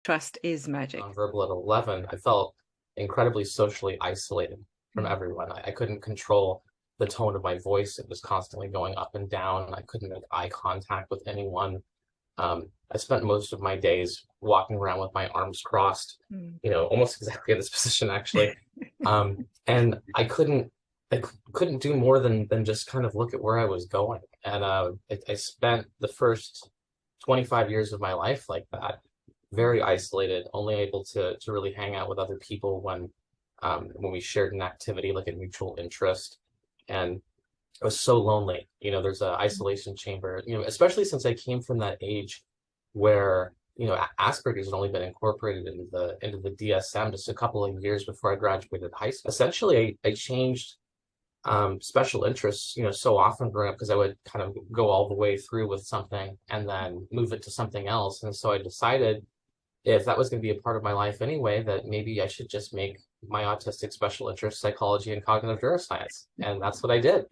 trust is magic. Nonverbal at 11, I felt incredibly socially isolated from everyone. I couldn't control the tone of my voice. It was constantly going up and down. I couldn't make eye contact with anyone. I spent most of my days walking around with my arms crossed, almost exactly in this position, actually. And I couldn't do more than just kind of look at where I was going. And I spent the first 25 years of my life like that, very isolated, only able to really hang out with other people when we shared an activity like a mutual interest. And I was so lonely. There's an isolation chamber, especially since I came from that age where, Asperger's had only been incorporated into the DSM just a couple of years before I graduated high school. Essentially, I changed special interests, so often growing up because I would kind of go all the way through with something and then move it to something else. And so I decided if that was going to be a part of my life anyway, that maybe I should just make my autistic special interest psychology and cognitive neuroscience. And that's what I did.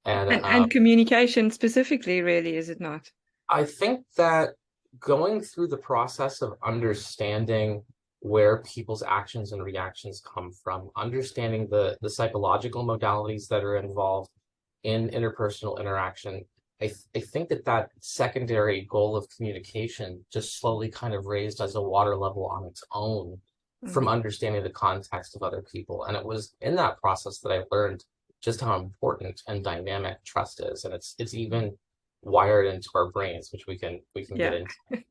And communication specifically, really, is it not? I think that going through the process of understanding where people's actions and reactions come from, understanding the psychological modalities that are involved in interpersonal interaction, I think that secondary goal of communication just slowly kind of raised as a water level on its own from understanding the context of other people. And it was in that process that I learned just how important and dynamic trust is. And it's even wired into our brains, which we can get into.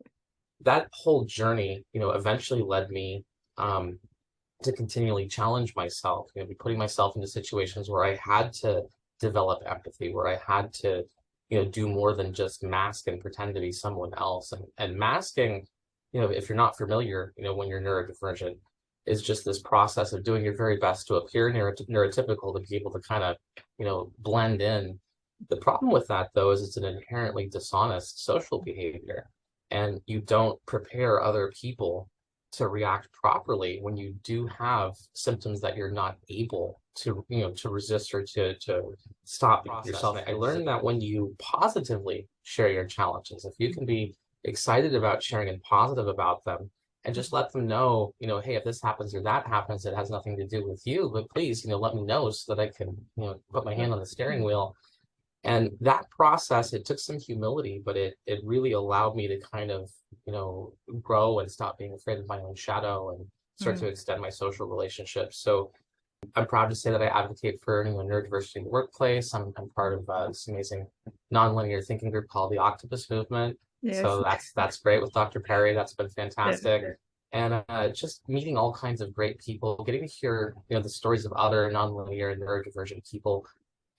That whole journey, eventually led me to continually challenge myself, putting myself into situations where I had to develop empathy, where I had to, do more than just mask and pretend to be someone else. And masking, if you're not familiar, when you're neurodivergent, is just this process of doing your very best to appear neurotypical, to be able to kind of, blend in. The problem with that, though, is it's an inherently dishonest social behavior. And you don't prepare other people to react properly when you do have symptoms that you're not able to, to resist or to stop yourself. I learned that when you positively share your challenges, if you can be excited about sharing and positive about them, and just let them know, hey, if this happens or that happens, it has nothing to do with you, but please, let me know so that I can, put my hand on the steering wheel. And that process, it took some humility, but it really allowed me to kind of, grow and stop being afraid of my own shadow and start to extend my social relationships. So I'm proud to say that I advocate for neurodiversity in the workplace. I'm part of this amazing nonlinear thinking group called the Octopus Movement. Yes. So that's great with Dr. Perry. That's been fantastic. Yes. And just meeting all kinds of great people, getting to hear the stories of other nonlinear and neurodivergent people,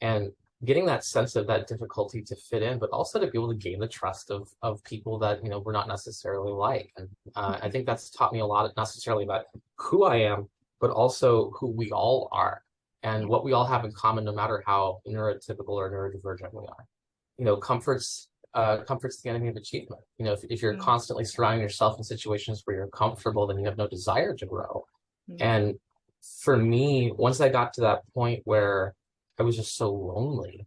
and getting that sense of that difficulty to fit in, but also to be able to gain the trust of people that we're not necessarily like. And I think that's taught me a lot, not necessarily about who I am, but also who we all are and what we all have in common, no matter how neurotypical or neurodivergent we are. Comfort's the enemy of achievement. If you're constantly surrounding yourself in situations where you're comfortable, then you have no desire to grow. And for me, once I got to that point where I was just so lonely,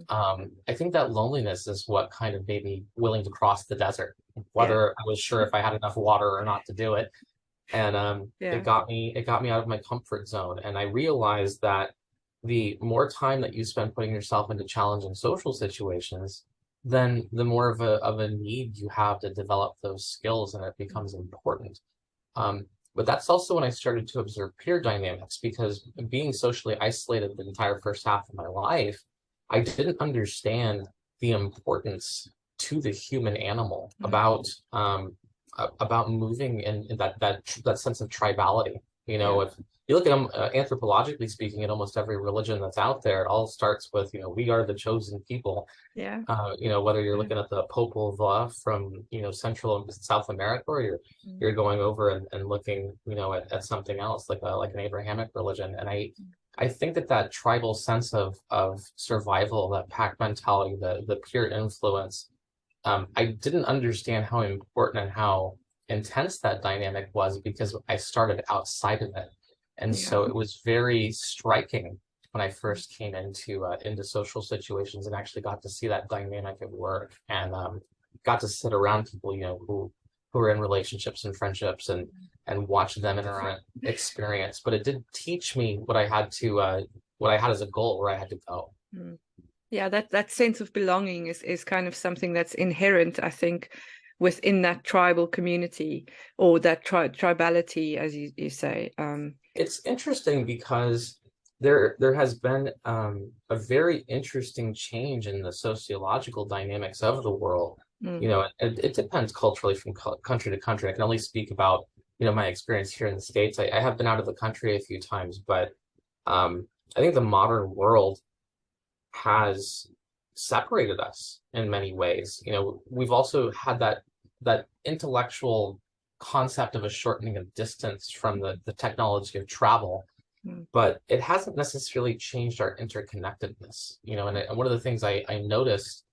I think that loneliness is what kind of made me willing to cross the desert, whether I was sure if I had enough water or not to do it. And it got me out of my comfort zone. And I realized that the more time that you spend putting yourself into challenging social situations, then the more of a need you have to develop those skills, and it becomes important. But that's also when I started to observe peer dynamics, because being socially isolated the entire first half of my life, I didn't understand the importance to the human animal about moving in that sense of tribality. If you look at them anthropologically speaking, in almost every religion that's out there, it all starts with, we are the chosen people. Yeah. Whether you're looking at the Popol Vuh from, Central and South America, or you're going over and looking, at something else like an Abrahamic religion. And I think that tribal sense of survival, that pack mentality, the peer influence, I didn't understand how important and how intense that dynamic was because I started outside of it. And so it was very striking when I first came into social situations and actually got to see that dynamic at work, and got to sit around people, who who are in relationships and friendships and watch them interact experience. But it did teach me what I had as a goal, where I had to go. Yeah, that sense of belonging is kind of something that's inherent, I think, within that tribal community, or that tribality, as you say. It's interesting because there has been a very interesting change in the sociological dynamics of the world. You know, it depends culturally from country to country. I can only speak about, you know, my experience here in the States. I have been out of the country a few times, but I think the modern world has separated us in many ways. You know, we've also had that intellectual concept of a shortening of distance from the technology of travel, but it hasn't necessarily changed our interconnectedness. You know, and one of the things I noticed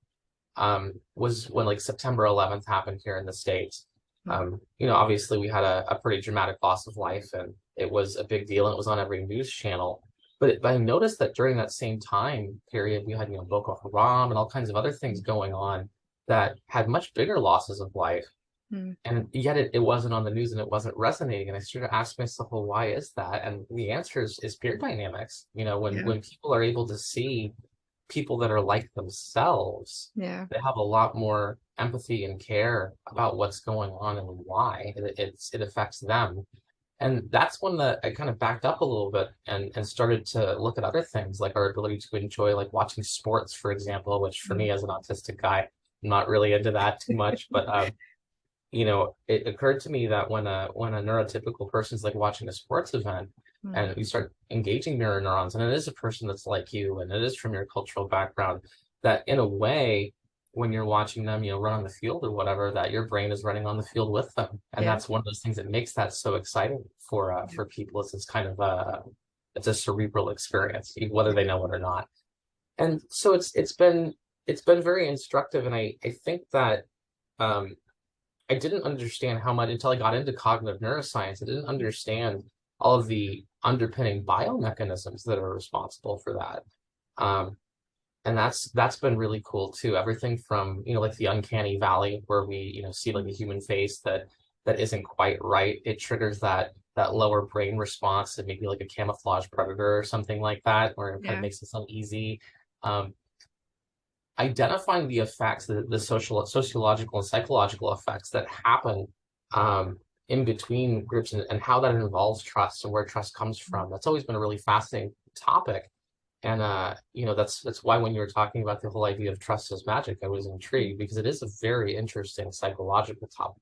was when like September 11th happened here in the States. You know, obviously we had a pretty dramatic loss of life, and it was a big deal, and it was on every news channel. But I noticed that during that same time period, we had, you know, Boko Haram and all kinds of other things going on that had much bigger losses of life. And yet it wasn't on the news, and it wasn't resonating. And I started to ask myself, well, why is that? And the answer is peer dynamics. You know, when people are able to see people that are like themselves, they have a lot more empathy and care about what's going on and why it affects them. And that's when I kind of backed up a little bit and started to look at other things, like our ability to enjoy, like watching sports, for example, which for me as an autistic guy, I'm not really into that too much. But you know, it occurred to me that when a neurotypical person's like watching a sports event, and you start engaging mirror neurons, and it is a person that's like you, and it is from your cultural background, that in a way, when you're watching them, you know, run on the field or whatever, that your brain is running on the field with them. And that's one of those things that makes that so exciting for people. It's kind of it's a cerebral experience, whether they know it or not. And so it's been very instructive. And I think that I didn't understand how much until I got into cognitive neuroscience. I didn't understand all of the underpinning biomechanisms that are responsible for that. And that's been really cool too. Everything from, you know, like the uncanny valley, where we, you know, see like a human face that isn't quite right. It triggers that lower brain response, and maybe like a camouflage predator or something like that, where it kind of makes us uneasy. Identifying the effects, the sociological and psychological effects that happen in between groups, and how that involves trust and where trust comes from. That's always been a really fascinating topic. And you know, that's why when you were talking about the whole idea of trust as magic, I was intrigued, because it is a very interesting psychological topic.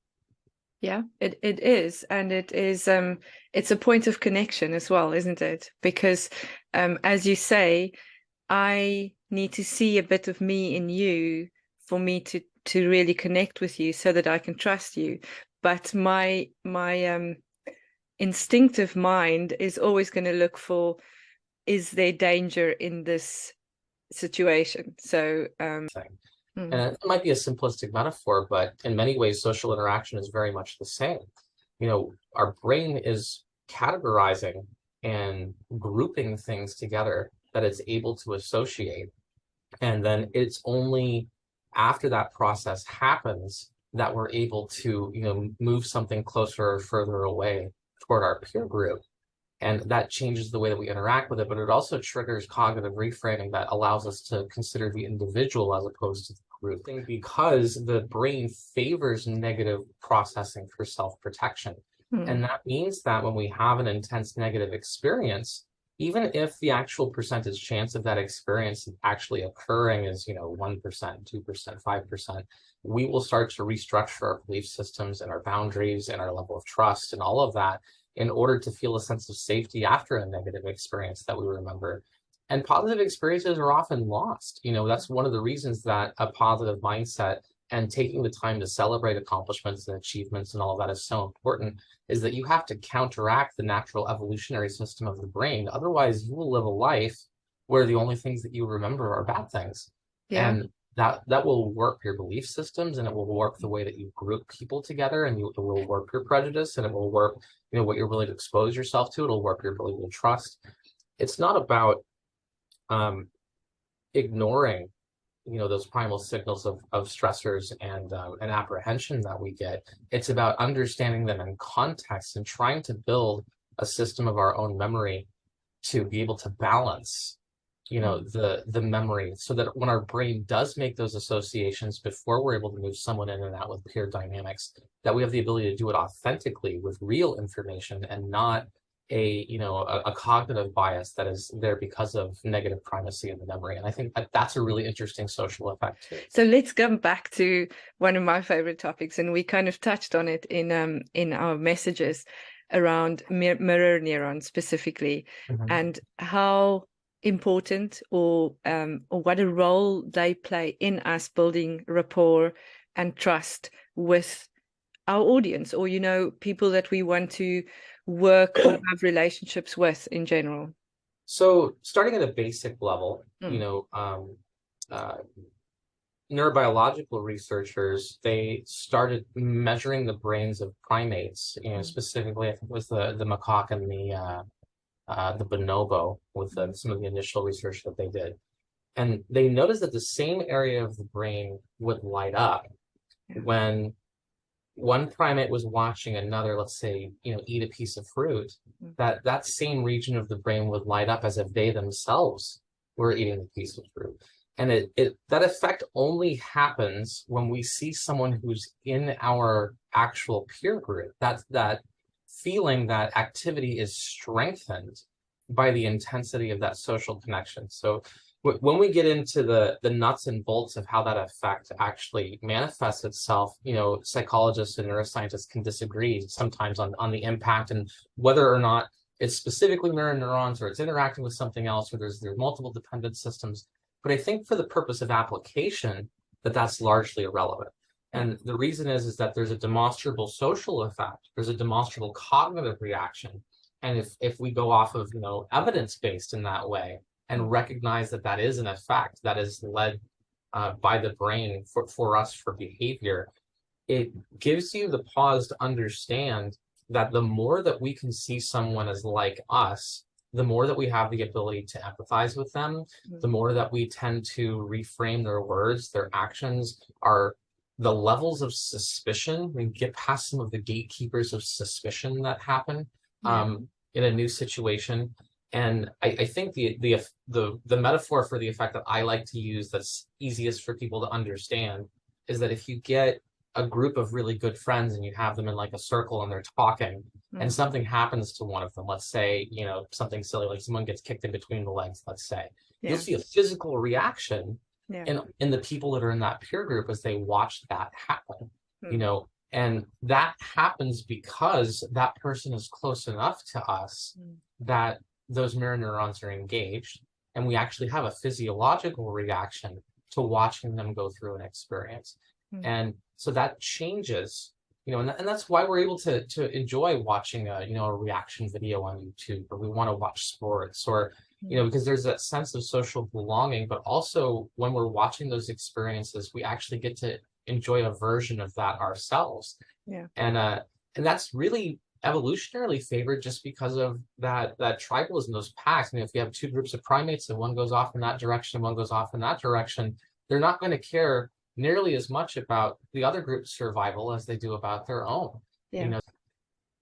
Yeah, it is. And it is it's a point of connection as well, isn't it? Because as you say, I need to see a bit of me in you for me to really connect with you, so that I can trust you. But my instinctive mind is always going to look for, is there danger in this situation? So And it might be a simplistic metaphor, but in many ways, social interaction is very much the same. You know, our brain is categorizing and grouping things together that it's able to associate. And then it's only after that process happens that we're able to, you know, move something closer or further away toward our peer group. And that changes the way that we interact with it, but it also triggers cognitive reframing that allows us to consider the individual as opposed to the group, because the brain favors negative processing for self-protection. And that means that when we have an intense negative experience, even if the actual percentage chance of that experience actually occurring is, you know, 1%, 2%, 5%, we will start to restructure our belief systems and our boundaries and our level of trust and all of that, in order to feel a sense of safety after a negative experience that we remember. And positive experiences are often lost. You know, that's one of the reasons that a positive mindset and taking the time to celebrate accomplishments and achievements and all of that is so important, is that you have to counteract the natural evolutionary system of the brain. Otherwise, you will live a life where the only things that you remember are bad things. And that will warp your belief systems, and it will warp the way that you group people together, and it will warp your prejudice, and it will warp, you know, what you're willing to expose yourself to. It'll warp your ability to trust. It's not about ignoring those primal signals of stressors and apprehension that we get. It's about understanding them in context and trying to build a system of our own memory to be able to balance the memory, so that when our brain does make those associations before we're able to move someone in and out with peer dynamics, that we have the ability to do it authentically with real information and not a cognitive bias that is there because of negative primacy in the memory. And I think that's a really interesting social effect too. So let's come back to one of my favorite topics, and we kind of touched on it in our messages around mirror neurons specifically, and how important or what a role they play in us building rapport and trust with our audience, or people that we want to work or have relationships with in general. So starting at a basic level, neurobiological researchers, they started measuring the brains of primates, specifically I think it was the macaque and the bonobo with some of the initial research that they did. And they noticed that the same area of the brain would light up when one primate was watching another, let's say, eat a piece of fruit, that same region of the brain would light up as if they themselves were eating the piece of fruit. And that effect only happens when we see someone who's in our actual peer group. That feeling, that activity is strengthened by the intensity of that social connection. So when we get into the nuts and bolts of how that effect actually manifests itself, psychologists and neuroscientists can disagree sometimes on the impact and whether or not it's specifically mirror neurons or it's interacting with something else, or there's multiple dependent systems. But I think for the purpose of application, that's largely irrelevant. And the reason is that there's a demonstrable social effect, there's a demonstrable cognitive reaction. And if we go off of, evidence-based in that way and recognize that is an effect that is led by the brain for us for behavior, it gives you the pause to understand that the more that we can see someone as like us, the more that we have the ability to empathize with them, the more that we tend to reframe their words, their actions, the levels of suspicion. We get past some of the gatekeepers of suspicion that happen in a new situation. And I think the metaphor for the effect that I like to use that's easiest for people to understand is that if you get a group of really good friends and you have them in like a circle and they're talking and something happens to one of them, let's say, something silly, like someone gets kicked in between the legs, let's say, you'll see a physical reaction in the people that are in that peer group as they watch that happen, and that happens because that person is close enough to us that those mirror neurons are engaged, and we actually have a physiological reaction to watching them go through an experience. And so that changes, and that's why we're able to enjoy watching a reaction video on YouTube, or we want to watch sports, or because there's that sense of social belonging. But also when we're watching those experiences, we actually get to enjoy a version of that ourselves. And that's really evolutionarily favored just because of that tribalism, those packs. If you have two groups of primates and one goes off in that direction, one goes off in that direction, they're not going to care nearly as much about the other group's survival as they do about their own.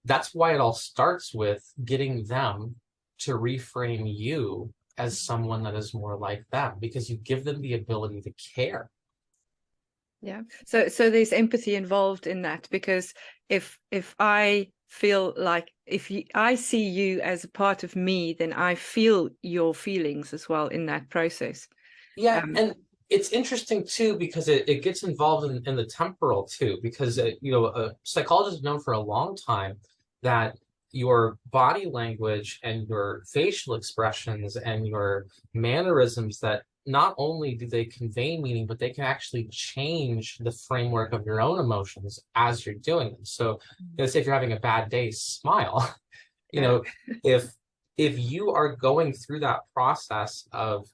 That's why it all starts with getting them to reframe you as someone that is more like them, because you give them the ability to care. So there's empathy involved in that, because if I feel like I see you as a part of me, then I feel your feelings as well in that process. And it's interesting too, because it gets involved in the temporal too, because psychologists have known for a long time that your body language and your facial expressions and your mannerisms, that not only do they convey meaning, but they can actually change the framework of your own emotions as you're doing them. So say if you're having a bad day, smile. If you are going through that process of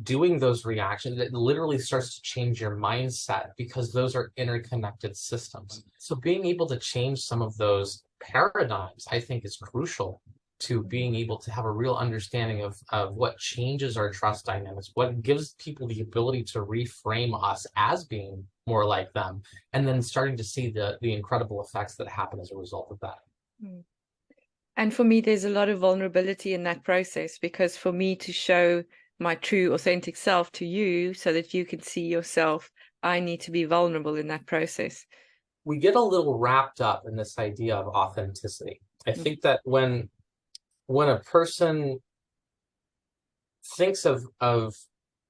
doing those reactions, it literally starts to change your mindset, because those are interconnected systems. So being able to change some of those paradigms, I think, is crucial to being able to have a real understanding of what changes our trust dynamics, what gives people the ability to reframe us as being more like them, and then starting to see the incredible effects that happen as a result of that. And for me, there's a lot of vulnerability in that process, because for me to show my true, authentic self to you so that you can see yourself, I need to be vulnerable in that process. We get a little wrapped up in this idea of authenticity. I think that when a person thinks of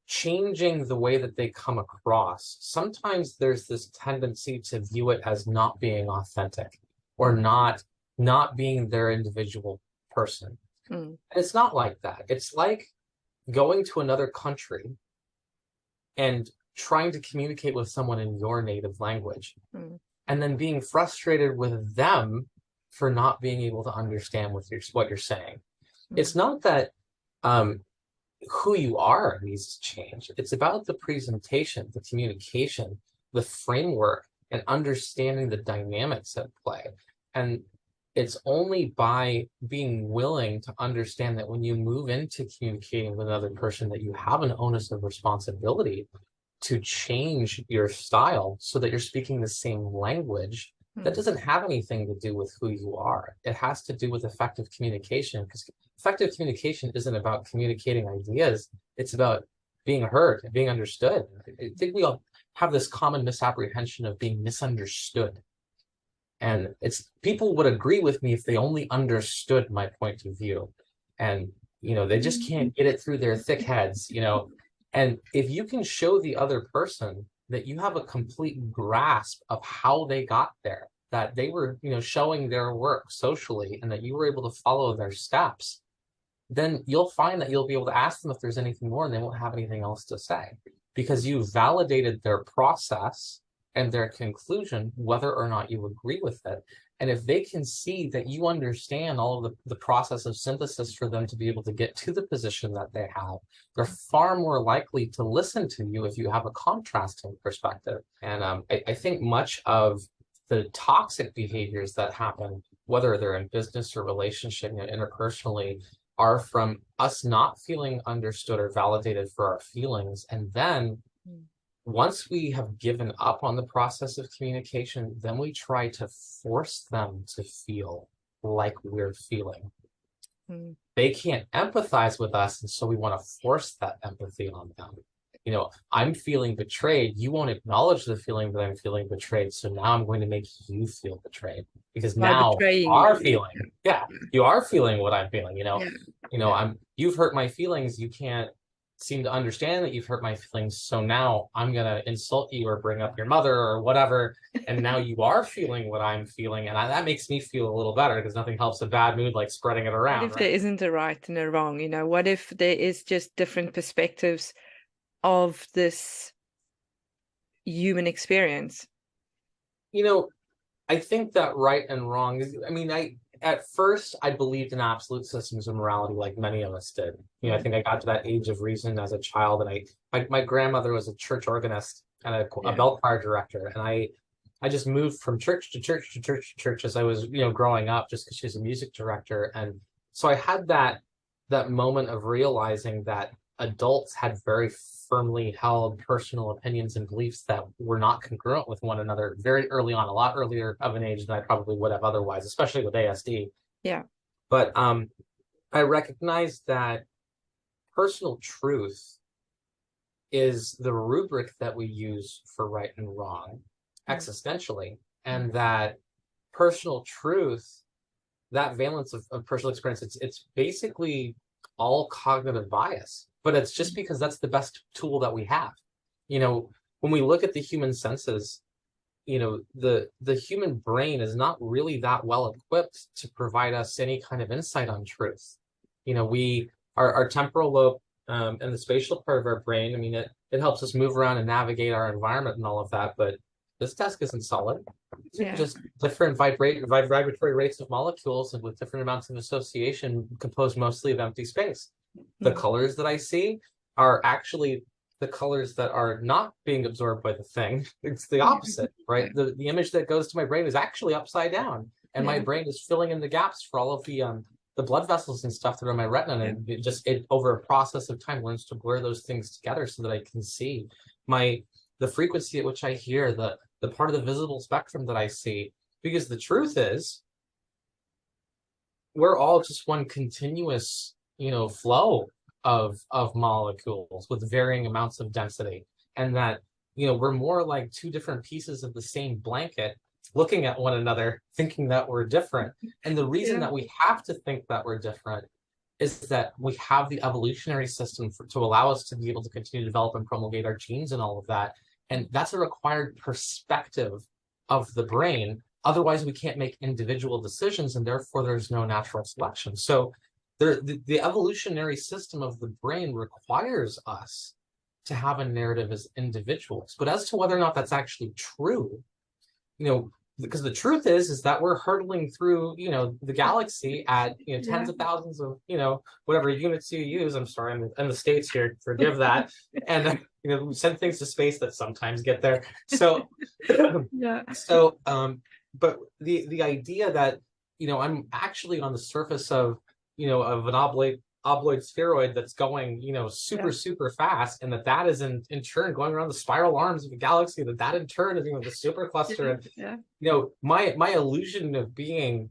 changing the way that they come across, sometimes there's this tendency to view it as not being authentic or not being their individual person. And it's not like that. It's like going to another country and trying to communicate with someone in your native language, and then being frustrated with them for not being able to understand what you're saying. It's not that who you are needs to change. It's about the presentation, the communication, the framework, and understanding the dynamics at play. And it's only by being willing to understand that when you move into communicating with another person, that you have an onus of responsibility to change your style so that you're speaking the same language. That doesn't have anything to do with who you are. It has to do with effective communication, because effective communication isn't about communicating ideas. It's about being heard and being understood. I think we all have this common misapprehension of being misunderstood. And people would agree with me if they only understood my point of view. And, they just can't get it through their thick heads, And if you can show the other person that you have a complete grasp of how they got there, that they were, showing their work socially, and that you were able to follow their steps, then you'll find that you'll be able to ask them if there's anything more, and they won't have anything else to say, because you validated their process and their conclusion, whether or not you agree with it. And if they can see that you understand all of the process of synthesis for them to be able to get to the position that they have, they're far more likely to listen to you if you have a contrasting perspective. And I think much of the toxic behaviors that happen, whether they're in business or relationship, interpersonally, are from us not feeling understood or validated for our feelings. And then once we have given up on the process of communication, then we try to force them to feel like we're feeling. They can't empathize with us, and so we want to force that empathy on them. I'm feeling betrayed. You won't acknowledge the feeling that I'm feeling betrayed, so now I'm going to make you feel betrayed, because now you are feeling, you are feeling what I'm feeling. You've hurt my feelings. You can't seem to understand that you've hurt my feelings, so now I'm gonna insult you or bring up your mother or whatever, and now you are feeling what I'm feeling, and that makes me feel a little better, because nothing helps a bad mood like spreading it around. What if there isn't a right and a wrong? What if there is just different perspectives of this human experience? I think that right and wrong is, at first, I believed in absolute systems of morality, like many of us did. I think I got to that age of reason as a child, and my grandmother was a church organist and a bell choir director, and I just moved from church to church to church to church as I was, growing up, just because she was a music director. And so I had that moment of realizing that adults had very firmly held personal opinions and beliefs that were not congruent with one another very early on, a lot earlier of an age than I probably would have otherwise, especially with ASD. Yeah. But I recognized that personal truth is the rubric that we use for right and wrong existentially, and that personal truth, that valence of personal experience, it's basically all cognitive bias. But it's just because that's the best tool that we have. When we look at the human senses, the human brain is not really that well equipped to provide us any kind of insight on truth. Our temporal lobe and the spatial part of our brain, it helps us move around and navigate our environment and all of that, but this desk isn't solid. It's just different vibratory rates of molecules, and with different amounts of association, composed mostly of empty space. The colors that I see are actually the colors that are not being absorbed by the thing. It's the opposite, right? The image that goes to my brain is actually upside down, and my brain is filling in the gaps for all of the the blood vessels and stuff that are in my retina, and it over a process of time learns to blur those things together so that I can see the frequency at which I hear, the part of the visible spectrum that I see. Because the truth is, we're all just one continuous, flow of molecules with varying amounts of density, and that we're more like two different pieces of the same blanket looking at one another, thinking that we're different. And the reason that we have to think that we're different is that we have the evolutionary system to allow us to be able to continue to develop and promulgate our genes and all of that. And that's a required perspective of the brain. Otherwise, we can't make individual decisions, and therefore there's no natural selection. So the evolutionary system of the brain requires us to have a narrative as individuals. But as to whether or not that's actually true, because the truth is that we're hurtling through, the galaxy at, tens of thousands of, whatever units you use. I'm sorry, I'm in the States here, forgive that. And, we send things to space that sometimes get there. So, but the idea that, I'm actually on the surface of, of an obloid spheroid that's going, super fast, and that is in turn going around the spiral arms of the galaxy, that in turn is, the supercluster. And, my illusion of being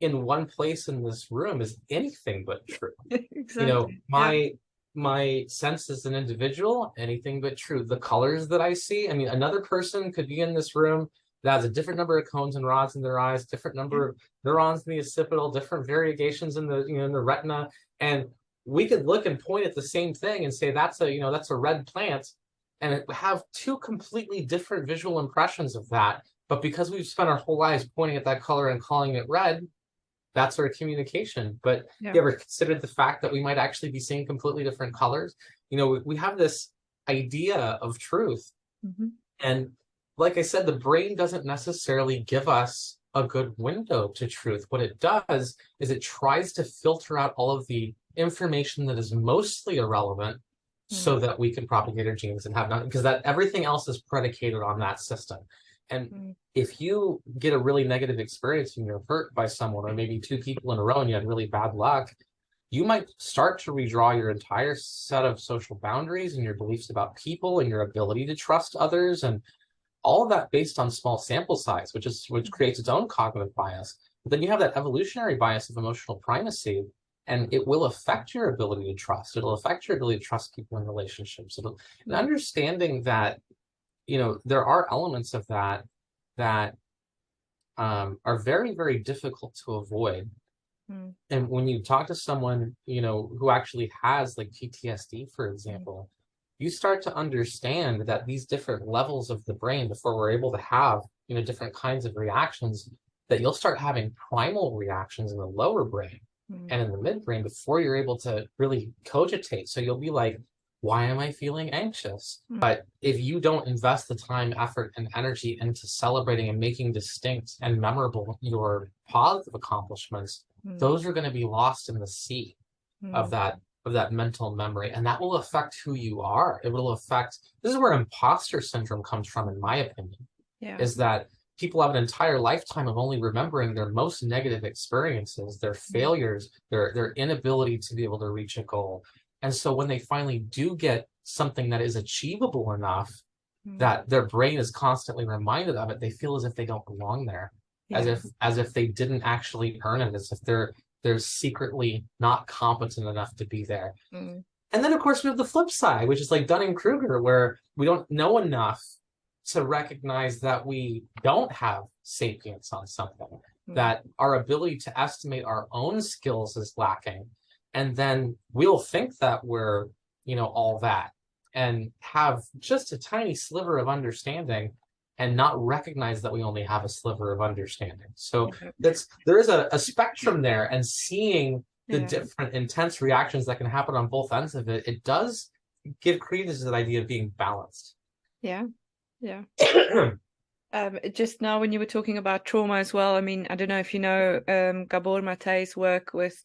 in one place in this room is anything but true. Exactly. My sense as an individual, anything but true. The colors that I see, I mean, another person could be in this room that has a different number of cones and rods in their eyes, different number of neurons in the occipital, different variegations in the in the retina, and we could look and point at the same thing and say that's a red plant, and have two completely different visual impressions of that. But because we've spent our whole lives pointing at that color and calling it red, that's our communication. But you ever considered the fact that we might actually be seeing completely different colors? We have this idea of truth, and like I said, the brain doesn't necessarily give us a good window to truth. What it does is it tries to filter out all of the information that is mostly irrelevant so that we can propagate our genes and have nothing, because that everything else is predicated on that system. And if you get a really negative experience and you're hurt by someone, or maybe two people in a row and you had really bad luck, you might start to redraw your entire set of social boundaries and your beliefs about people and your ability to trust others, and all of that based on small sample size, which creates its own cognitive bias. But then you have that evolutionary bias of emotional primacy, and it will affect your ability to trust. It'll affect your ability to trust people in relationships. And understanding that, there are elements of that are very, very difficult to avoid. And when you talk to someone, who actually has like PTSD, for example, you start to understand that these different levels of the brain, before we're able to have, different kinds of reactions, that you'll start having primal reactions in the lower brain and in the midbrain before you're able to really cogitate. So you'll be like, why am I feeling anxious? But if you don't invest the time, effort, and energy into celebrating and making distinct and memorable your positive accomplishments, those are going to be lost in the sea of that mental memory, and that will affect who you are. It will affect, this is where imposter syndrome comes from, in my opinion, is that people have an entire lifetime of only remembering their most negative experiences, their failures, their inability to be able to reach a goal. And so when they finally do get something that is achievable enough that their brain is constantly reminded of it, they feel as if they don't belong there, as if they didn't actually earn it, as if they're secretly not competent enough to be there. And then, of course, we have the flip side, which is like Dunning-Kruger, where we don't know enough to recognize that we don't have sapience on something, that our ability to estimate our own skills is lacking. And then we'll think that we're, all that, and have just a tiny sliver of understanding, and not recognize that we only have a sliver of understanding. So there is a spectrum there, and seeing the different intense reactions that can happen on both ends of it, it does give credence to that idea of being balanced. Just now when you were talking about trauma as well, I mean, I don't know if you know Gabor Mate's work with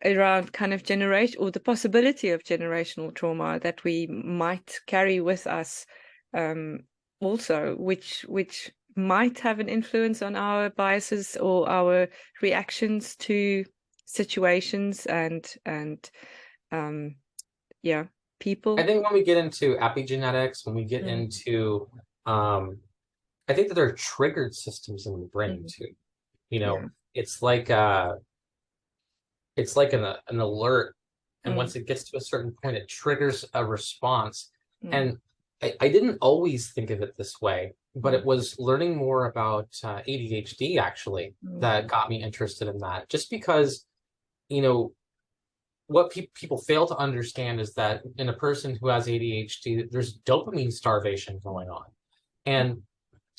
around kind of generation, or the possibility of generational trauma that we might carry with us also, which might have an influence on our biases or our reactions to situations and yeah, people. I think when we get into epigenetics, when we get into I think that there are triggered systems in the brain too. You know, it's like an alert, and once it gets to a certain point, it triggers a response. And I didn't always think of it this way, but it was learning more about ADHD actually that got me interested in that. Just because, you know, what people fail to understand is that in a person who has ADHD, there's dopamine starvation going on. And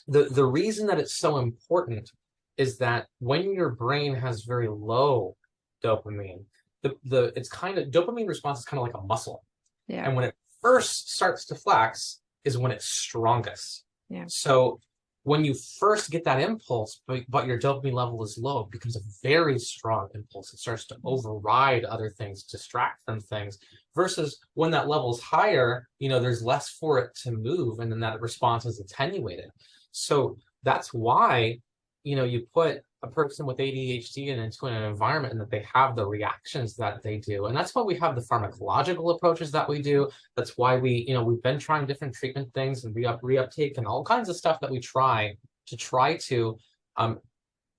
the reason that it's so important is that when your brain has very low dopamine, it's kind of, dopamine response is kind of like a muscle. Yeah. And when it first starts to flex is when it's strongest. Yeah. So when you first get that impulse, but your dopamine level is low, it becomes a very strong impulse. It starts to override other things, distract from things, versus when that level's higher, you know, there's less for it to move, and then that response is attenuated. So that's why, you know, you put a person with ADHD into an environment and that they have the reactions that they do. And that's why we have the pharmacological approaches that we do. That's why we, you know, we've been trying different treatment things and reuptake and all kinds of stuff that we try to, and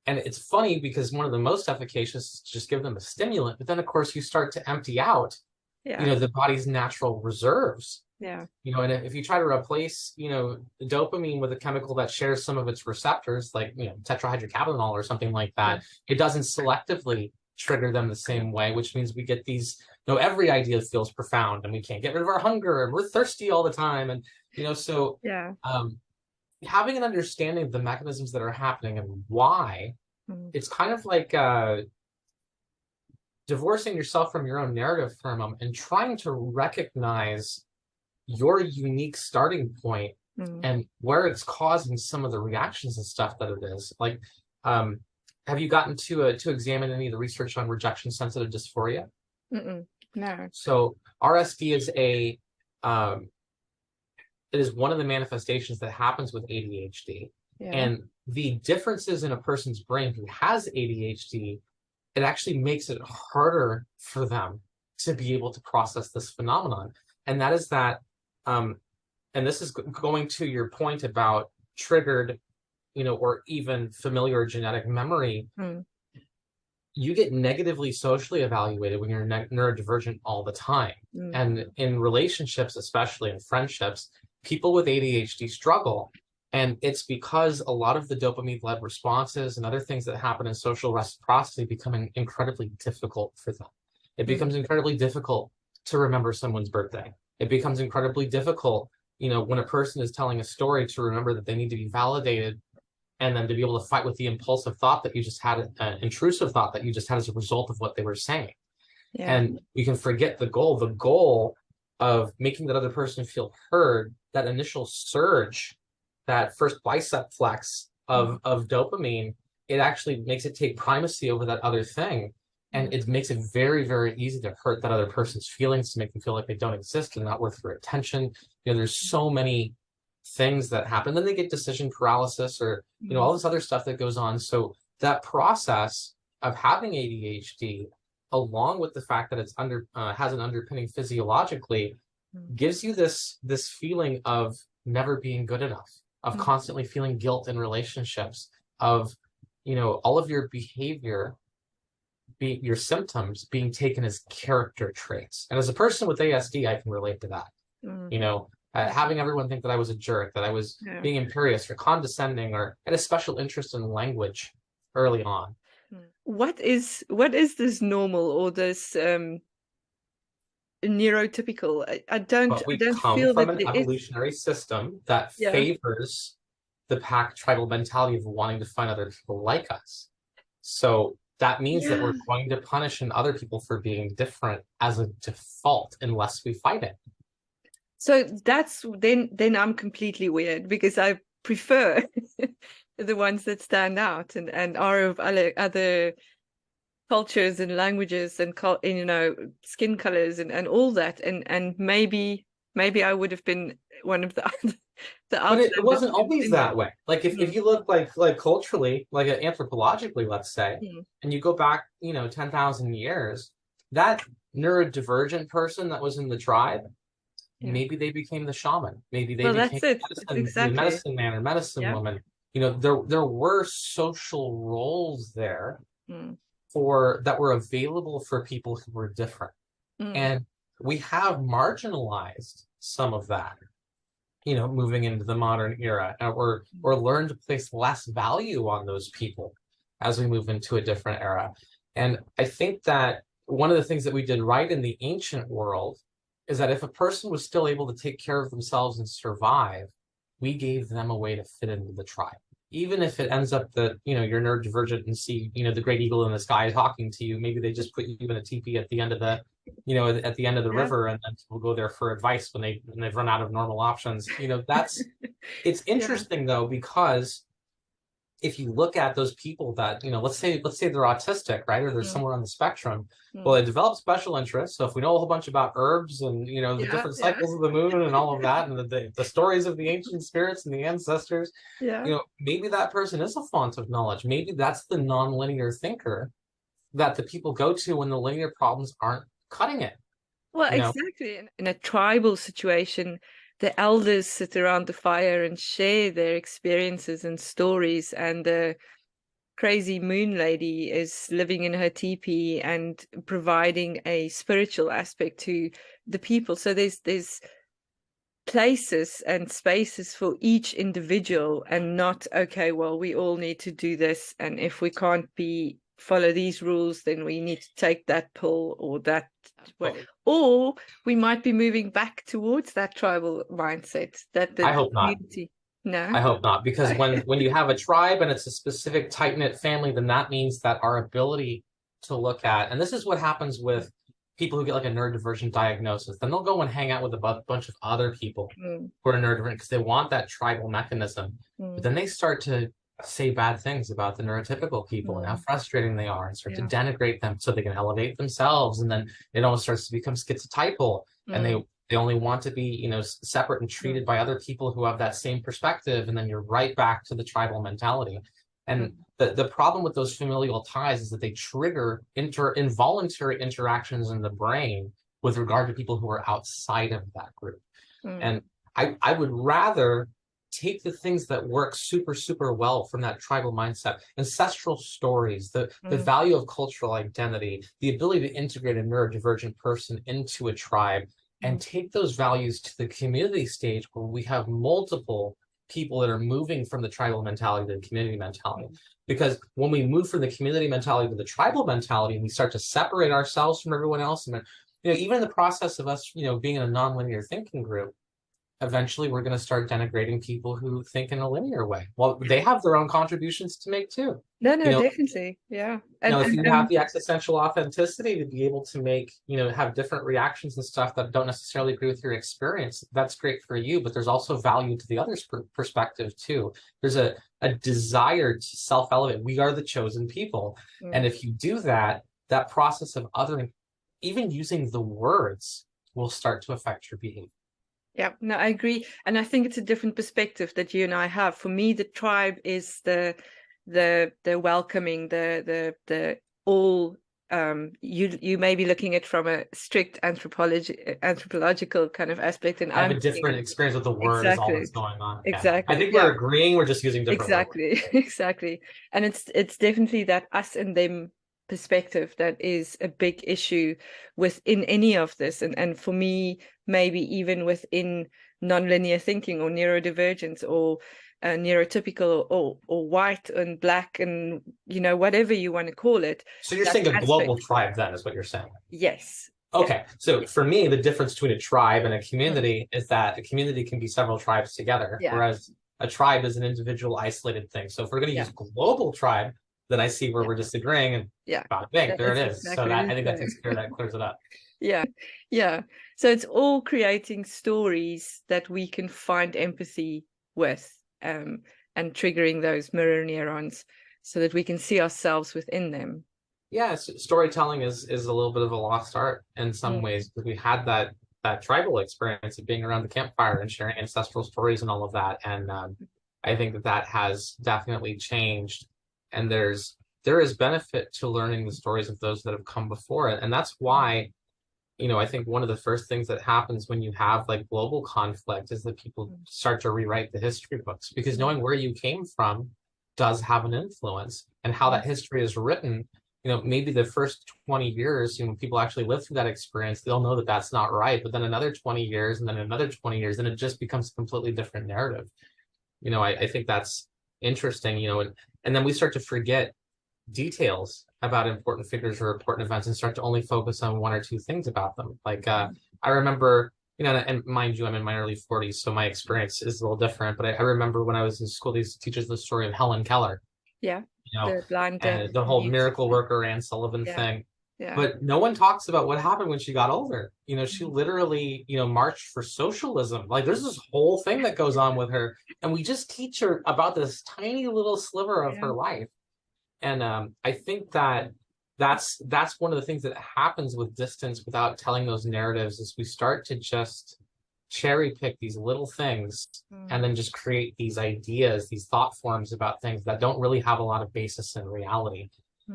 it's funny because one of the most efficacious is to just give them a stimulant, but then of course you start to empty out, you know, the body's natural reserves. Yeah. You know, and if you try to replace, you know, dopamine with a chemical that shares some of its receptors, like, you know, tetrahydrocannabinol or something like that, it doesn't selectively trigger them the same way, which means we get these, you know, every idea feels profound and we can't get rid of our hunger and we're thirsty all the time. And, you know, so having an understanding of the mechanisms that are happening and why, it's kind of like divorcing yourself from your own narrative and trying to recognize your unique starting point and where it's causing some of the reactions and stuff that it is. Like, have you gotten to examine any of the research on rejection sensitive dysphoria? No. So RSD is it is one of the manifestations that happens with ADHD. And the differences in a person's brain who has ADHD, it actually makes it harder for them to be able to process this phenomenon. And that is that, and this is going to your point about triggered, you know, or even familiar genetic memory. You get negatively socially evaluated when you're neurodivergent all the time. And in relationships, especially in friendships, people with ADHD struggle. And it's because a lot of the dopamine-led responses and other things that happen in social reciprocity become incredibly difficult for them. It becomes incredibly difficult to remember someone's birthday. It becomes incredibly difficult, you know, when a person is telling a story, to remember that they need to be validated and then to be able to fight with the impulsive thought that you just had, intrusive thought that you just had as a result of what they were saying. And you can forget the goal of making that other person feel heard, that initial surge, that first bicep flex of dopamine, it actually makes it take primacy over that other thing. And it makes it very, very easy to hurt that other person's feelings, to make them feel like they don't exist and not worth their attention. You know, there's so many things that happen. Then they get decision paralysis, or, you know, all this other stuff that goes on. So that process of having ADHD, along with the fact that it's has an underpinning physiologically, gives you this feeling of never being good enough, of constantly feeling guilt in relationships, of, you know, all of your behavior, your symptoms being taken as character traits. And as a person with ASD, I can relate to that. You know, having everyone think that I was a jerk, that I was being imperious or condescending, or had a special interest in language early on. What is this normal or this neurotypical? I don't come feel from that an evolutionary system that favors the pack tribal mentality of wanting to find other people like us. So that means that we're going to punish other people for being different as a default unless we fight it. So that's then I'm completely weird, because I prefer the ones that stand out and are of other cultures and languages and you know, skin colors and all that, and maybe maybe I would have been one of the the But it outsiders wasn't always thinking. that way. Like if Mm, you look like culturally, like anthropologically, let's say, mm, and you go back, 10,000 years, that neurodivergent person that was in the tribe, yeah. maybe they became the shaman, maybe they Well, became that's it. the Exactly. medicine man or medicine Yeah. woman. There were social roles there Mm, for that were available for people who were different. mm, And we have marginalized some of that, moving into the modern era, or learn to place less value on those people as we move into a different era. And I think that one of the things that we did right in the ancient world is that if a person was still able to take care of themselves and survive, we gave them a way to fit into the tribe. Even if it ends up that, you're neurodivergent and see, the great eagle in the sky talking to you, maybe they just put you in a teepee at the end of the yeah. river, and then people go there for advice when they've run out of normal options. It's Yeah. interesting though, because if you look at those people that, let's say they're autistic, right? Or they're Mm, somewhere on the spectrum. Well, mm. they develop special interests. So if we know a whole bunch about herbs and, the Yeah. different Yeah. cycles of the moon and all of that, and the stories of the ancient spirits and the ancestors, Yeah. maybe that person is a font of knowledge. Maybe that's the nonlinear thinker that the people go to when the linear problems aren't cutting it, Well, you know? exactly. In a tribal situation, the elders sit around the fire and share their experiences and stories, and the crazy moon lady is living in her teepee and providing a spiritual aspect to the people. So there's places and spaces for each individual, and not, okay, well, we all need to do this, and if we can't be follow these rules, then we need to take that pill or that way. Well, Or we might be moving back towards that tribal mindset, that I the hope not. community. No. I hope not, because when you have a tribe and it's a specific tight-knit family, then that means that our ability to look at, and this is what happens with people who get like a neurodivergent diagnosis, then they'll go and hang out with a bunch of other people Mm, who are neurodivergent because they want that tribal mechanism. But mm, then they start to say bad things about the neurotypical people and how mm, frustrating they are, and start to yeah. denigrate them so they can elevate themselves. And then it almost starts to become schizotypal, and Mm, they only want to be, separate and mm, treated by other people who have that same perspective. And then you're right back to the tribal mentality. And mm, the problem with those familial ties is that they trigger involuntary interactions in the brain with regard to people who are outside of that group. mm, And I would rather take the things that work super, super well from that tribal mindset, ancestral stories, the mm, value of cultural identity, the ability to integrate a neurodivergent person into a tribe, and mm, take those values to the community stage where we have multiple people that are moving from the tribal mentality to the community mentality. mm. Because when we move from the community mentality to the tribal mentality, and we start to separate ourselves from everyone else, and even in the process of us, being in a nonlinear thinking group, eventually we're going to start denigrating people who think in a linear way. Well, they have their own contributions to make too. No, You no, know, definitely. Yeah. if you have the existential authenticity to be able to make, have different reactions and stuff that don't necessarily agree with your experience, that's great for you. But there's also value to the other's perspective too. There's a desire to self-elevate. We are the chosen people. And mm. if you do that, that process of othering, even using the words, will start to affect your behavior. Yeah, no, I agree. And I think it's a different perspective that you and I have. For me, the tribe is the welcoming, the all. You may be looking at it from a strict anthropological kind of aspect, and I have I'm a looking different at experience with the word is all exactly, that's going on. Yeah. I exactly, think we're yeah, agreeing, we're just using different words. exactly, exactly. And it's definitely that us and them perspective that is a big issue within any of this, and for me, maybe even within nonlinear thinking or neurodivergence or neurotypical or white and black, and whatever you want to call it, So you're that saying a aspect. global tribe then is what you're saying. Yes. Yeah. Okay. So for me, the difference between a tribe and a Mm. community is that a community can be several tribes together, Yeah. whereas a tribe is an individual isolated thing. So if we're going to Yeah. use global tribe, then I see where Yeah. we're disagreeing, and Yeah. bada bing, there it It's is. So exactly that the I think that same. takes care of that, clears it up. Yeah, yeah. So it's all creating stories that we can find empathy with, and triggering those mirror neurons so that we can see ourselves within them. Yeah, storytelling is a little bit of a lost art in some Mm, ways, because we had that tribal experience of being around the campfire and sharing ancestral stories and all of that. And I think that that has definitely changed. And there is benefit to learning the stories of those that have come before it. And that's why, you know, I think one of the first things that happens when you have like global conflict is that people start to rewrite the history books, because knowing where you came from does have an influence, and how that history is written. You know, maybe the first 20 years, you know, people actually live through that experience, they'll know that that's not right. But then another 20 years, and then another 20 years, and it just becomes a completely different narrative. You know, I think that's interesting, you know, and then we start to forget details about important figures or important events and start to only focus on one or two things about them. Like, I remember, you know, and mind you, I'm in my early 40s, so my experience is a little different. But I remember when I was in school, these teachers the story of Helen Keller. Yeah. You know, The blind, and the whole miracle worker Anne Sullivan thing. Yeah. But no one talks about what happened when she got older. You know, she literally, you know, marched for socialism. Like, there's this whole thing that goes on with her, and we just teach her about this tiny little sliver of her life. And I think that that's one of the things that happens with distance without telling those narratives, is we start to just cherry pick these little things and then just create these ideas, these thought forms about things that don't really have a lot of basis in reality.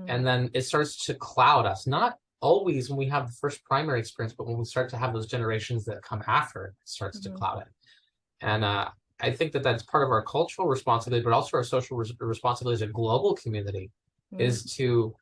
And then it starts to cloud us, not always when we have the first primary experience, but when we start to have those generations that come after, it starts to cloud it. And I think that that's part of our cultural responsibility, but also our social responsibility as a global community, is to,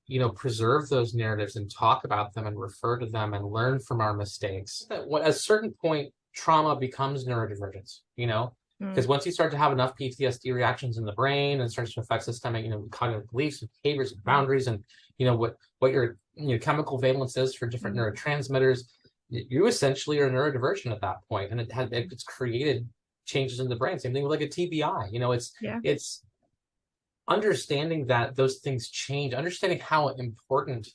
you know, preserve those narratives and talk about them and refer to them and learn from our mistakes. At a certain point, trauma becomes neurodivergence, you know, because once you start to have enough PTSD reactions in the brain and starts to affect systemic, you know, cognitive beliefs and behaviors and boundaries, and, you know, what your, you know, chemical valence is for different neurotransmitters, you essentially are neurodivergent at that point. And it's created changes in the brain. Same thing with like a TBI, you know, it's understanding that those things change, understanding how important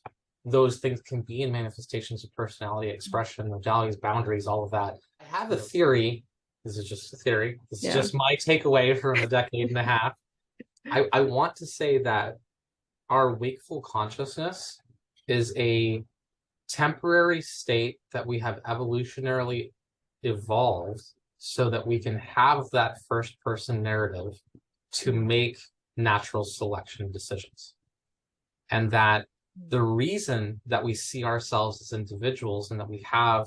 those things can be in manifestations of personality, expression, modalities, boundaries, all of that. I have a theory. This is just a theory. This is just my takeaway from a decade and a half. I want to say that our wakeful consciousness is a temporary state that we have evolutionarily evolved so that we can have that first person narrative to make natural selection decisions. And that the reason that we see ourselves as individuals and that we have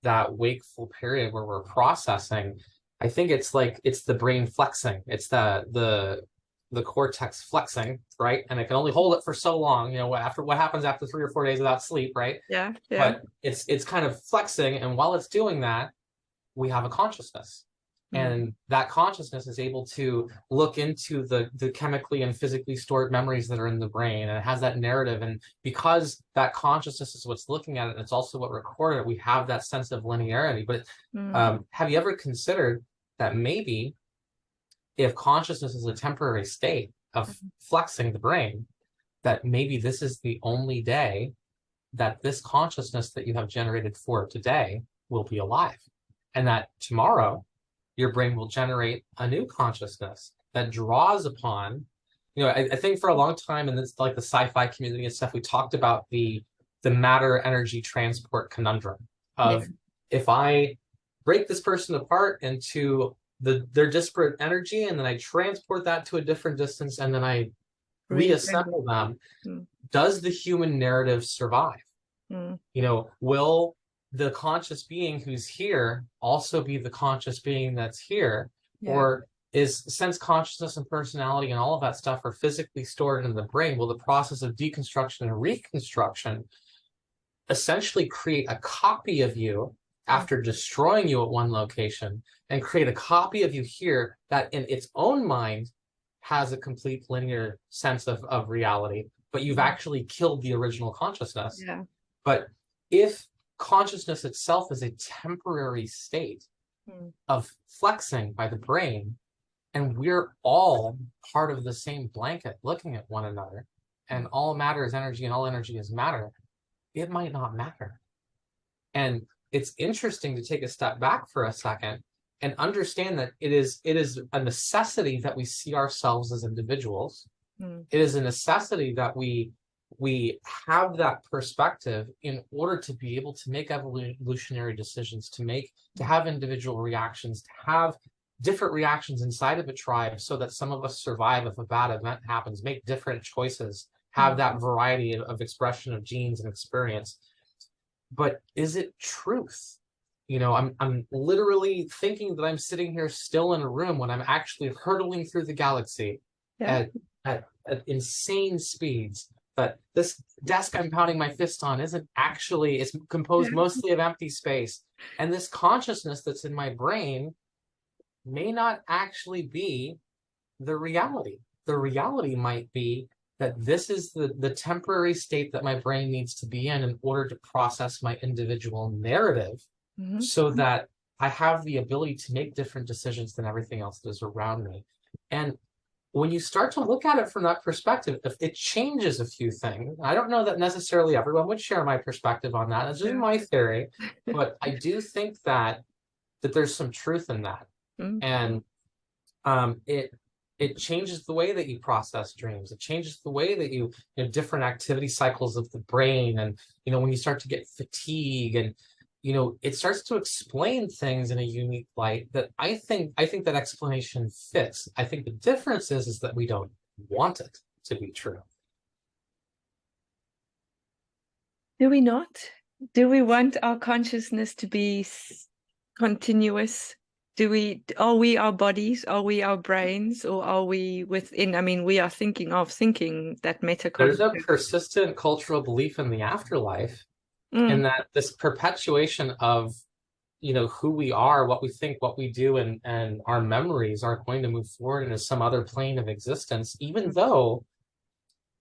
that wakeful period where we're processing, I think it's the brain flexing. It's the cortex flexing, right? And it can only hold it for so long, you know, after what happens after 3 or 4 days without sleep, right? Yeah. But it's kind of flexing, and while it's doing that, we have a consciousness. And that consciousness is able to look into the chemically and physically stored memories that are in the brain, and it has that narrative. And because that consciousness is what's looking at it, and it's also what recorded it, we have that sense of linearity. But have you ever considered that maybe if consciousness is a temporary state of flexing the brain, that maybe this is the only day that this consciousness that you have generated for today will be alive, and that tomorrow your brain will generate a new consciousness that draws upon, you know, I think for a long time, and it's like the sci-fi community and stuff, we talked about the matter energy transport conundrum of, if I break this person apart into their disparate energy, and then I transport that to a different distance, and then I reassemble them, does the human narrative survive? You know, will the conscious being who's here also be the conscious being that's here? Or is, since consciousness and personality and all of that stuff are physically stored in the brain, will the process of deconstruction and reconstruction essentially create a copy of you after destroying you at one location, and create a copy of you here that in its own mind has a complete linear sense of reality, but you've actually killed the original consciousness? But if consciousness itself is a temporary state of flexing by the brain, and we're all part of the same blanket looking at one another, and all matter is energy and all energy is matter, it might not matter. And it's interesting to take a step back for a second and understand that it is a necessity that we see ourselves as individuals. It is a necessity that we we have that perspective in order to be able to make evolutionary decisions, to have individual reactions, to have different reactions inside of a tribe so that some of us survive if a bad event happens, make different choices, have that variety of expression of genes and experience. But is it truth? You know, I'm literally thinking that I'm sitting here still in a room when I'm actually hurtling through the galaxy at insane speeds. That this desk I'm pounding my fist on isn't actually, it's composed mostly of empty space. And this consciousness that's in my brain may not actually be the reality. The reality might be that this is the temporary state that my brain needs to be in order to process my individual narrative, so that I have the ability to make different decisions than everything else that is around me. And when you start to look at it from that perspective, if it changes a few things. I don't know that necessarily everyone would share my perspective on that. It's just my theory, but I do think that there's some truth in that. And it changes the way that you process dreams. It changes the way that you know, different activity cycles of the brain. And, you know, when you start to get fatigue and, you know, it starts to explain things in a unique light that I think that explanation fits. I think the difference is that we don't want it to be true. Do we not? Do we want our consciousness to be continuous? Are we our bodies? Are we our brains? Or are we within? I mean, we are thinking that metacognitive. There's a persistent cultural belief in the afterlife, and that this perpetuation of, you know, who we are, what we think, what we do, and our memories are going to move forward into some other plane of existence, even though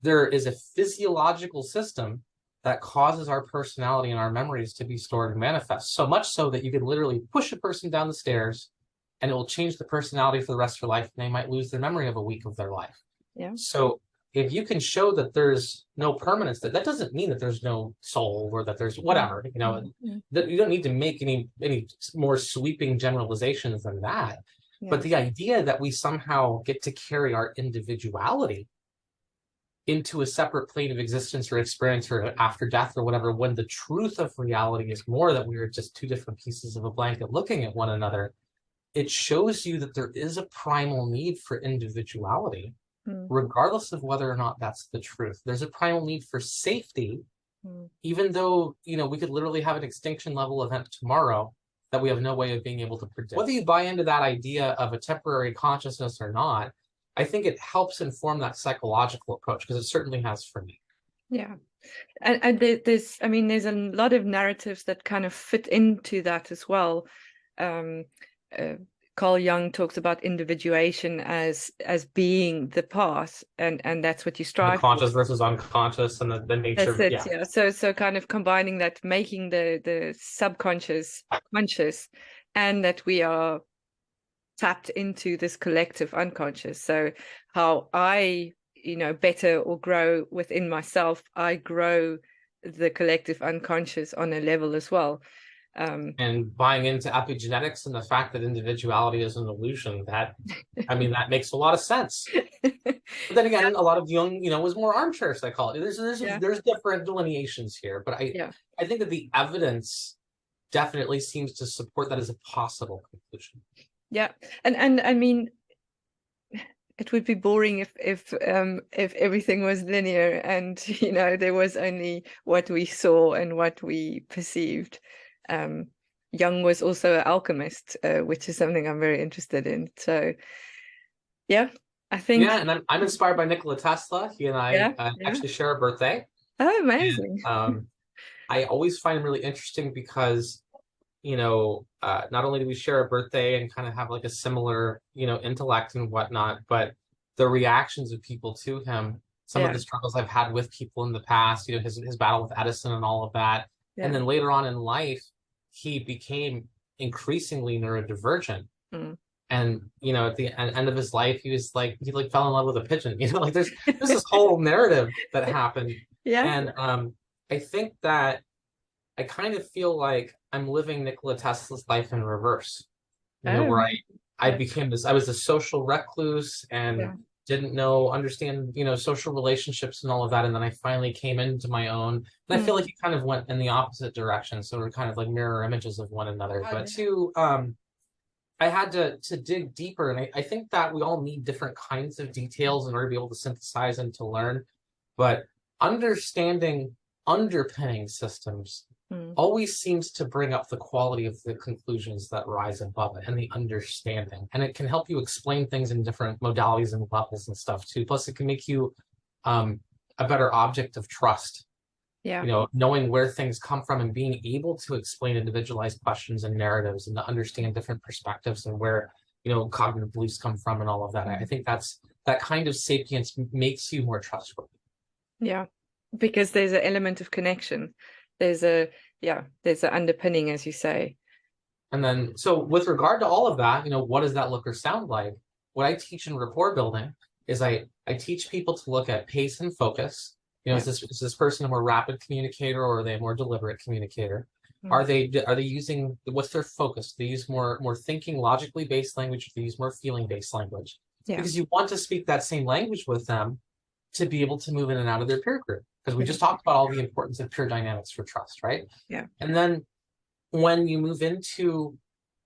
there is a physiological system that causes our personality and our memories to be stored and manifest. So much so that you can literally push a person down the stairs and it will change the personality for the rest of their life, and they might lose their memory of a week of their life. So if you can show that there's no permanence, that doesn't mean that there's no soul or that there's whatever, you know, that you don't need to make any more sweeping generalizations than that. But the idea that we somehow get to carry our individuality into a separate plane of existence or experience or after death or whatever, when the truth of reality is more that we are just two different pieces of a blanket looking at one another, it shows you that there is a primal need for individuality, regardless of whether or not that's the truth. There's a primal need for safety, even though, you know, we could literally have an extinction level event tomorrow that we have no way of being able to predict. Whether you buy into that idea of a temporary consciousness or not, I think it helps inform that psychological approach, because it certainly has for me. Yeah. And there's a lot of narratives that kind of fit into that as well. Carl Jung talks about individuation as being the path, and that's what you strive the conscious for. Versus unconscious, and the nature of it. So kind of combining that, making the subconscious conscious, and that we are tapped into this collective unconscious. So how I, you know, better or grow within myself, I grow the collective unconscious on a level as well. And buying into epigenetics and the fact that individuality is an illusion, that, I mean, that makes a lot of sense. But then again, a lot of Jung, you know, was more armchair psychology. There's different delineations here, but I think that the evidence definitely seems to support that as a possible conclusion. Yeah, and I mean, it would be boring if everything was linear and, you know, there was only what we saw and what we perceived. Jung was also an alchemist, which is something I'm very interested in. So, yeah, I think. Yeah, and I'm inspired by Nikola Tesla. He and I actually share a birthday. Oh, amazing! And, I always find him really interesting because, you know, not only do we share a birthday and kind of have like a similar, you know, intellect and whatnot, but the reactions of people to him, some of the struggles I've had with people in the past, you know, his battle with Edison and all of that. And then later on in life, he became increasingly neurodivergent. And, you know, at the end of his life, he fell in love with a pigeon, you know, like there's this whole narrative that happened. And I think that I kind of feel like I'm living Nikola Tesla's life in reverse, you know, where I became I was a social recluse, and didn't know, understand, social relationships and all of that. And then I finally came into my own. And I feel like it kind of went in the opposite direction. So we're kind of like mirror images of one another. But two, I had to dig deeper. And I think that we all need different kinds of details in order to be able to synthesize and to learn. But understanding underpinning systems always seems to bring up the quality of the conclusions that rise above it and the understanding. And it can help you explain things in different modalities and levels and stuff too. Plus, it can make you a better object of trust. Yeah. Knowing where things come from and being able to explain individualized questions and narratives and to understand different perspectives and where, cognitive beliefs come from and all of that. I think that kind of sapience makes you more trustworthy. Yeah, because there's an element of connection. There's an underpinning, as you say. And then, so with regard to all of that, what does that look or sound like? What I teach in rapport building is I teach people to look at pace and focus. Is this person a more rapid communicator or are they a more deliberate communicator? Are they using, what's their focus? Do they use more thinking, logically based language, or do they use more feeling based language? Because you want to speak that same language with them to be able to move in and out of their peer group. Because we just talked about all the importance of peer dynamics for trust, right? Yeah. And then when you move into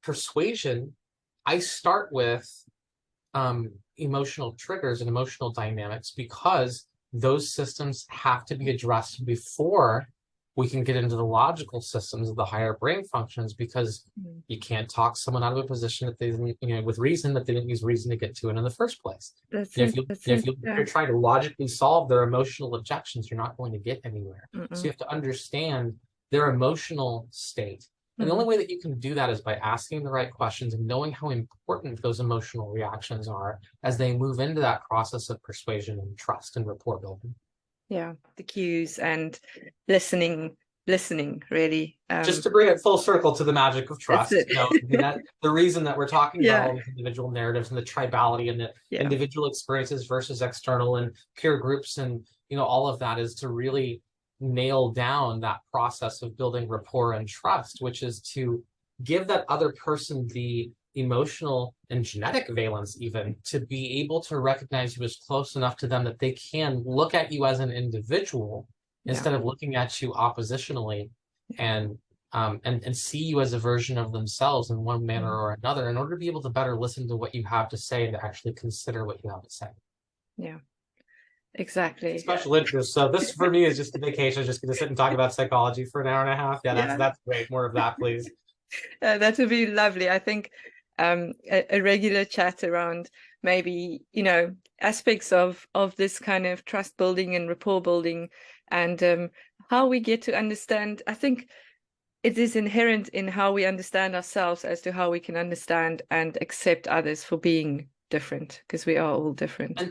persuasion, I start with emotional triggers and emotional dynamics because those systems have to be addressed before we can get into the logical systems of the higher brain functions, because you can't talk someone out of a position that they didn't, with reason, that they didn't use reason to get to it in the first place. If you're trying to logically solve their emotional objections, you're not going to get anywhere. So you have to understand their emotional state. And the only way that you can do that is by asking the right questions and knowing how important those emotional reactions are as they move into that process of persuasion and trust and rapport building. Yeah, the cues and listening really. Just to bring it full circle to the magic of trust. The reason that we're talking about all these individual narratives and the tribality and the individual experiences versus external and peer groups and all of that is to really nail down that process of building rapport and trust, which is to give that other person the emotional and genetic valence even to be able to recognize you as close enough to them that they can look at you as an individual instead of looking at you oppositionally and see you as a version of themselves in one manner or another in order to be able to better listen to what you have to say and to actually consider what you have to say. Yeah. Exactly. Special interest. So this for me is just a vacation. I'm just going to sit and talk about psychology for an hour and a half. That's great. More of that, please. That would be lovely. I think a regular chat around maybe aspects of this kind of trust building and rapport building and how we get to understand. I think it is inherent in how we understand ourselves as to how we can understand and accept others for being different, because we are all different.